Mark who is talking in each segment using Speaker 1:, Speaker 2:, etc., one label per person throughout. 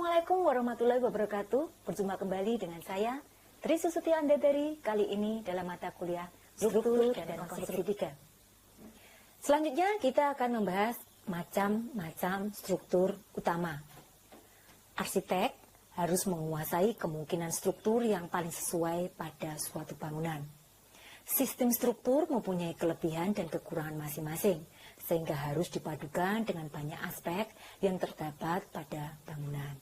Speaker 1: Assalamualaikum warahmatullahi wabarakatuh. Berjumpa kembali dengan saya, Tri Susuti Andadari, kali ini dalam mata kuliah Struktur dan Konstruksi 3. Selanjutnya kita akan membahas macam-macam struktur utama. Arsitek harus menguasai kemungkinan struktur yang paling sesuai pada suatu bangunan. Sistem struktur mempunyai kelebihan dan kekurangan masing-masing, sehingga harus dipadukan dengan banyak aspek yang terdapat pada bangunan.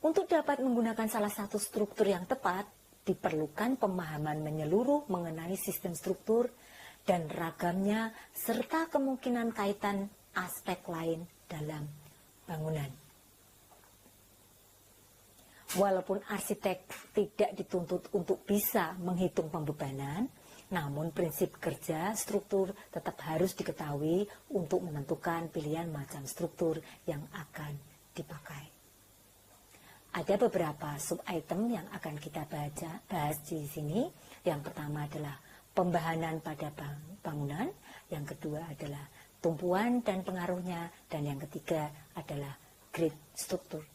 Speaker 1: Untuk dapat menggunakan salah satu struktur yang tepat, diperlukan pemahaman menyeluruh mengenai sistem struktur dan ragamnya, serta kemungkinan kaitan aspek lain dalam bangunan. Walaupun arsitek tidak dituntut untuk bisa menghitung pembebanan, namun prinsip kerja struktur tetap harus diketahui untuk menentukan pilihan macam struktur yang akan dipakai. Ada beberapa sub-item yang akan kita bahas di sini. Yang pertama adalah pembahanan pada bangunan, yang kedua adalah tumpuan dan pengaruhnya, dan yang ketiga adalah grid struktur.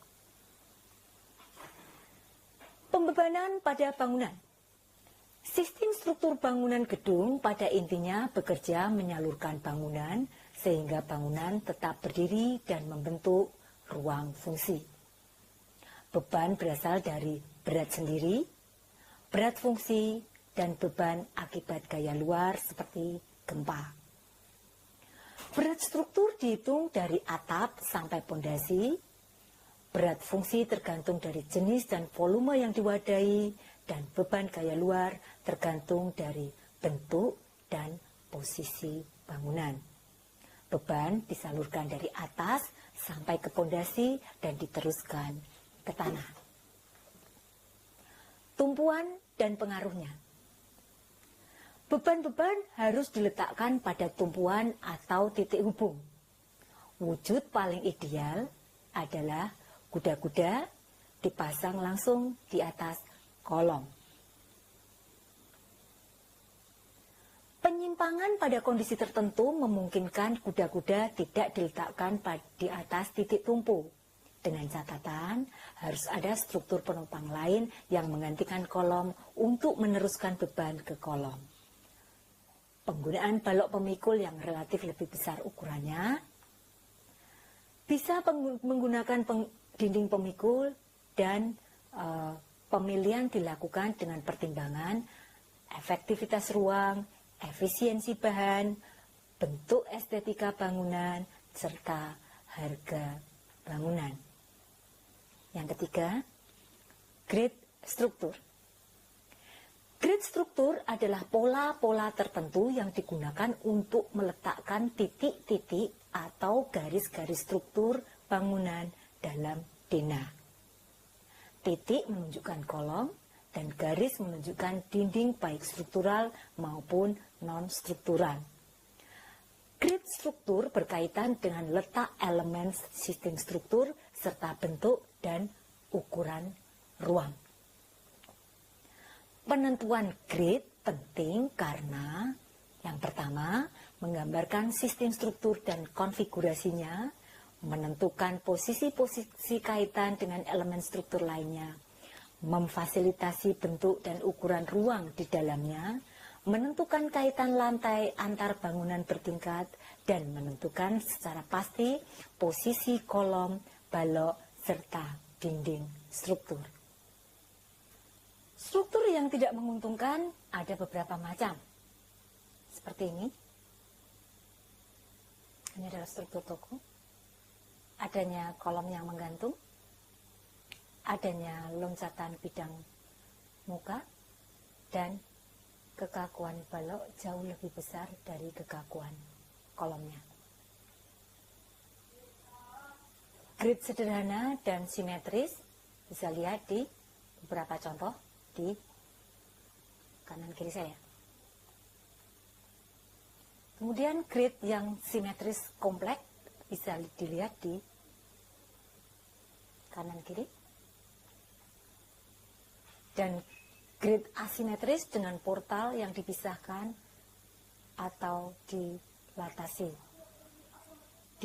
Speaker 1: Pembebanan pada bangunan. Sistem struktur bangunan gedung pada intinya bekerja menyalurkan bangunan sehingga bangunan tetap berdiri dan membentuk ruang fungsi. Beban berasal dari berat sendiri, berat fungsi, dan beban akibat gaya luar seperti gempa. Berat struktur dihitung dari atap sampai pondasi. Berat fungsi tergantung dari jenis dan volume yang diwadahi, dan beban gaya luar tergantung dari bentuk dan posisi bangunan. Beban disalurkan dari atas sampai ke pondasi dan diteruskan ke tanah. Tumpuan dan pengaruhnya. Beban-beban harus diletakkan pada tumpuan atau titik hubung. Wujud paling ideal adalah kuda-kuda dipasang langsung di atas kolong. Penyimpangan pada kondisi tertentu memungkinkan kuda-kuda tidak diletakkan di atas titik tumpu. Dengan catatan, harus ada struktur penopang lain yang menggantikan kolom untuk meneruskan beban ke kolom. Penggunaan balok pemikul yang relatif lebih besar ukurannya, bisa menggunakan dinding pemikul, dan pemilihan dilakukan dengan pertimbangan efektivitas ruang, efisiensi bahan, bentuk estetika bangunan, serta harga bangunan. Yang ketiga, grid struktur. Grid struktur adalah pola-pola tertentu yang digunakan untuk meletakkan titik-titik atau garis-garis struktur bangunan dalam denah. Titik menunjukkan kolom dan garis menunjukkan dinding baik struktural maupun non-struktural. Grid struktur berkaitan dengan letak elemen sistem struktur serta bentuk dan ukuran ruang. Penentuan grid penting karena yang pertama, menggambarkan sistem struktur dan konfigurasinya, menentukan posisi-posisi kaitan dengan elemen struktur lainnya, memfasilitasi bentuk dan ukuran ruang di dalamnya, menentukan kaitan lantai antar bangunan bertingkat, dan menentukan secara pasti posisi kolom, balok, serta dinding struktur. Struktur yang tidak menguntungkan ada beberapa macam. Seperti ini. Ini adalah struktur toko. Adanya kolom yang menggantung, adanya loncatan bidang muka, dan kekakuan balok jauh lebih besar dari kekakuan kolomnya. Grid sederhana dan simetris bisa lihat di beberapa contoh di kanan kiri saya. Kemudian grid yang simetris kompleks bisa dilihat di kanan kiri. Dan grid asimetris dengan portal yang dipisahkan atau dilatasi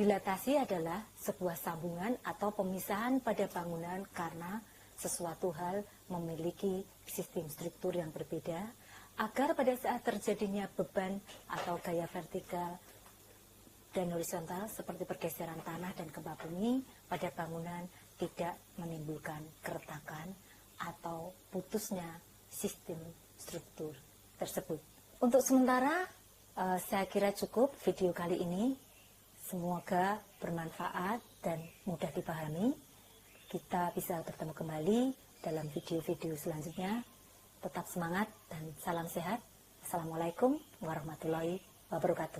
Speaker 1: Dilatasi adalah sebuah sambungan atau pemisahan pada bangunan karena sesuatu hal memiliki sistem struktur yang berbeda, agar pada saat terjadinya beban atau gaya vertikal dan horizontal seperti pergeseran tanah dan gempa bumi pada bangunan tidak menimbulkan keretakan atau putusnya sistem struktur tersebut. Untuk sementara, saya kira cukup video kali ini. Semoga bermanfaat dan mudah dipahami. Kita bisa bertemu kembali dalam video-video selanjutnya. Tetap semangat dan salam sehat. Assalamualaikum warahmatullahi wabarakatuh.